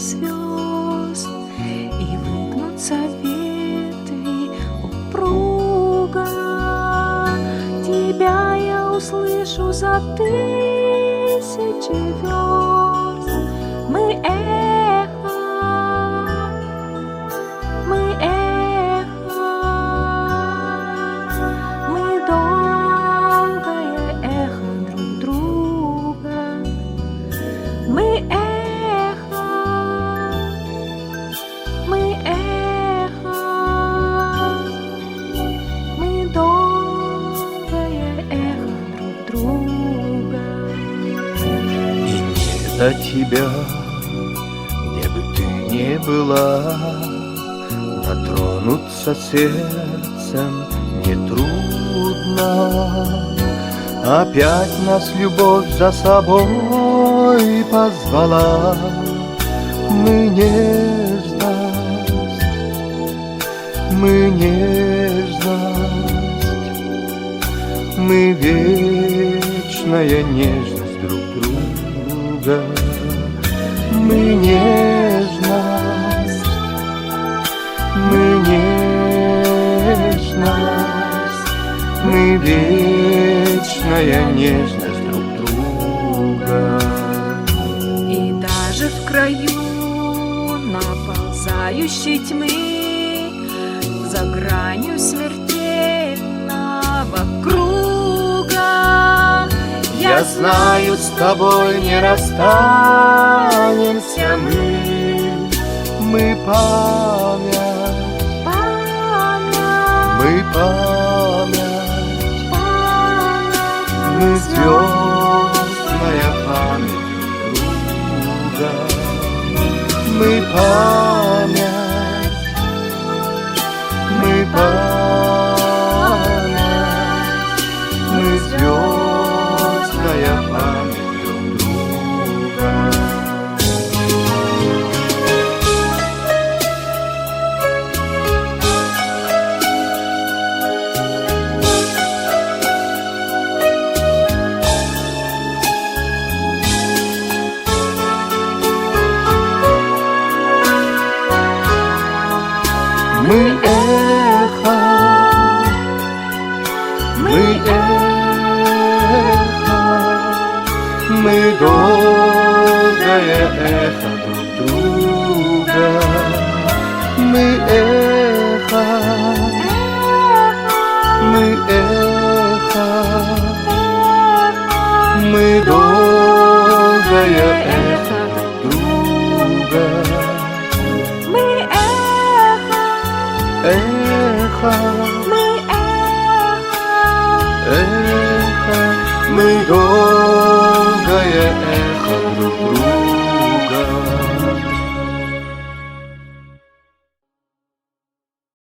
звезд, и выгнутся ветви упруга. Тебя я услышу за тысячи верст. Мы эхо, мы эхо, мы долгое эхо друг друга. Мы эхо, мы эхо, мы долгое эхо друг друга. И не до тебя, где бы ты ни была, дотронуться сердцем нетрудно. Опять нас любовь за собой позвала. Мы нежность, мы нежность, мы вечная нежность друг друга. Мы нежность, мы нежность, мы вечная нежность друг друга. И даже в краю наползающей тьмы, за гранью смертельного круга, Я знаю, с тобой не расстанемся мы память, мы память, мы звездная память друга. Мы память, мы память, мы звездная память друг друга. Мы эхо, мы эхо, мы долгое эхо друг друга. Мы эхо, мы эхо, мы долгое эхо друг друга. Эхо, мы эхо, эхо, мы долгое